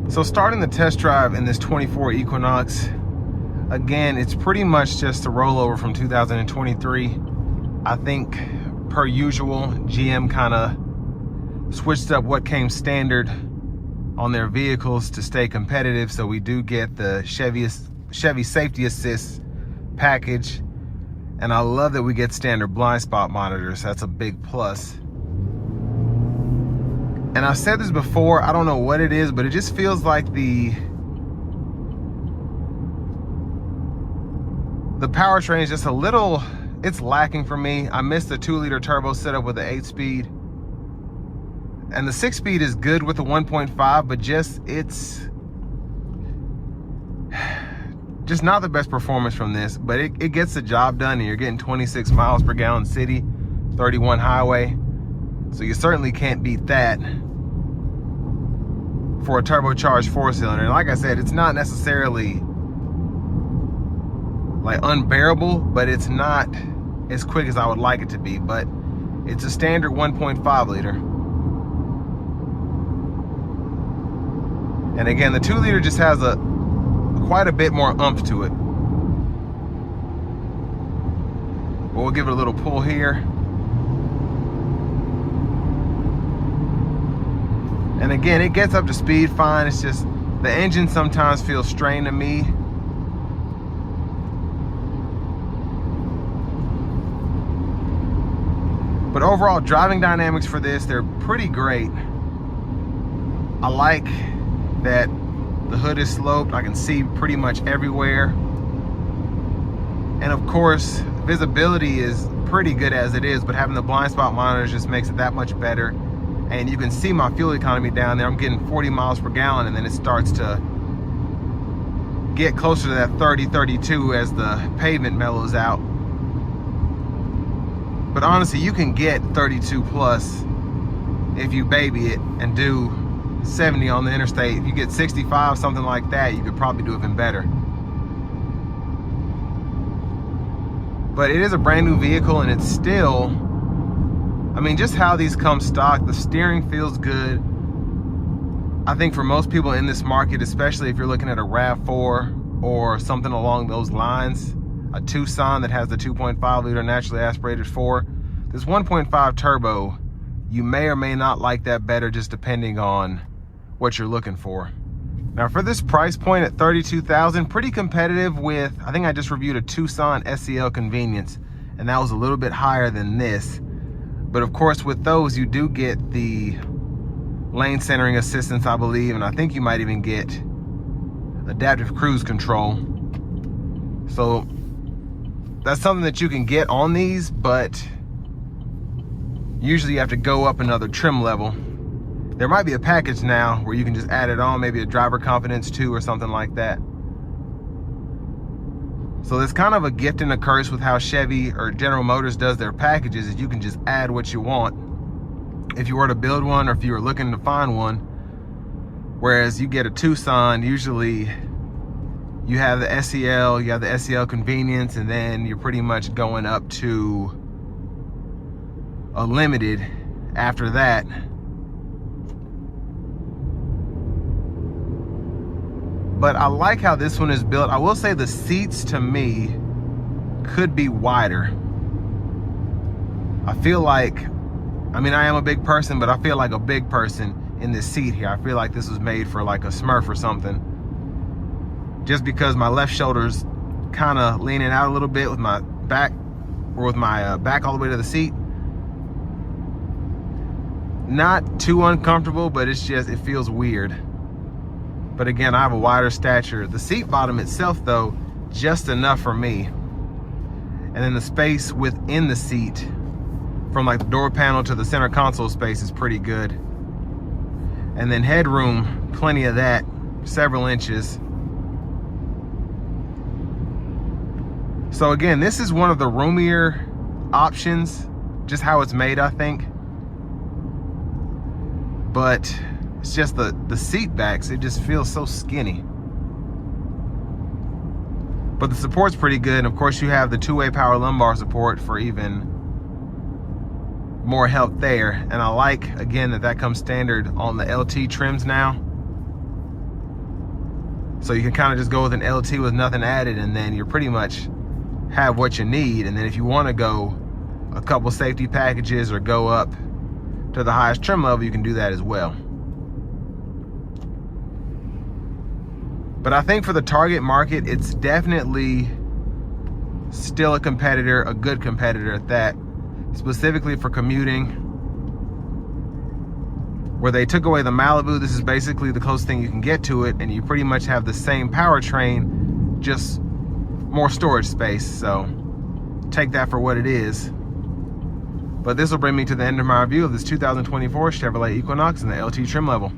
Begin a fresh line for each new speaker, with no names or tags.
So starting the test drive in this 24 Equinox, again, it's pretty much just a rollover from 2023. I think, per usual, GM kind of switched up what came standard on their vehicles to stay competitive. So we do get the Chevy Safety Assist package. And I love that we get standard blind spot monitors. That's a big plus. And I've said this before, I don't know what it is, but it just feels like the powertrain is just a little, it's lacking for me. I missed the 2-liter turbo setup with the 8-speed. And the 6-speed is good with the 1.5, but it's just not the best performance from this. But it gets the job done, and you're getting 26 miles per gallon city, 31 highway. So you certainly can't beat that for a turbocharged 4-cylinder. And like I said, it's not necessarily like unbearable, but it's not as quick as I would like it to be. But it's a standard 1.5 liter. And again, the 2-liter just has quite a bit more oomph to it. We'll give it a little pull here. And again, it gets up to speed fine. It's just the engine sometimes feels strained to me. But overall, driving dynamics for this, they're pretty great. I like that the hood is sloped. I can see pretty much everywhere. And of course, visibility is pretty good as it is, but having the blind spot monitors just makes it that much better. And you can see my fuel economy down there. I'm getting 40 miles per gallon, and then it starts to get closer to that 30, 32 as the pavement mellows out. But honestly, you can get 32 plus if you baby it and do 70 on the interstate. If you get 65, something like that, you could probably do even better. But it is a brand new vehicle, and it's still, I mean, just how these come stock, the steering feels good. I think for most people in this market, especially if you're looking at a RAV4 or something along those lines, a Tucson that has the 2.5 liter naturally aspirated 4, this 1.5 turbo, you may or may not like that better, just depending on what you're looking for. Now for this price point at $32,000, pretty competitive with, I think I just reviewed a Tucson SEL Convenience, and that was a little bit higher than this. But of course, with those, you do get the lane centering assistance, I believe, and I think you might even get adaptive cruise control. So that's something that you can get on these, but usually you have to go up another trim level. There might be a package now where you can just add it on, maybe a driver confidence 2 or something like that. So there's kind of a gift and a curse with how Chevy or General Motors does their packages, is you can just add what you want if you were to build one or if you were looking to find one. Whereas you get a Tucson, usually you have the SEL, you have the SEL Convenience, and then you're pretty much going up to a Limited after that. But I like how this one is built. I will say the seats, to me, could be wider. I feel like, I mean, I am a big person, but I feel like a big person in this seat here. I feel like this was made for like a Smurf or something. Just because my left shoulder's kind of leaning out a little bit with my back, or with my back all the way to the seat. Not too uncomfortable, but it's just, it feels weird. But again, I have a wider stature. The seat bottom itself, though, just enough for me. And then the space within the seat, from like the door panel to the center console space, is pretty good. And then headroom, plenty of that, several inches. So again, this is one of the roomier options, just how it's made, I think. But it's just the seat backs, it just feels so skinny. But the support's pretty good. And of course you have the 2-way power lumbar support for even more help there. And I like, again, that comes standard on the LT trims now. So you can kind of just go with an LT with nothing added, and then you're pretty much have what you need. And then if you want to go a couple safety packages or go up to the highest trim level, you can do that as well. But I think for the target market, it's definitely still a competitor, a good competitor at that, specifically for commuting. Where they took away the Malibu, this is basically the closest thing you can get to it, and you pretty much have the same powertrain, just more storage space. So take that for what it is. But this will bring me to the end of my review of this 2024 Chevrolet Equinox in the LT trim level.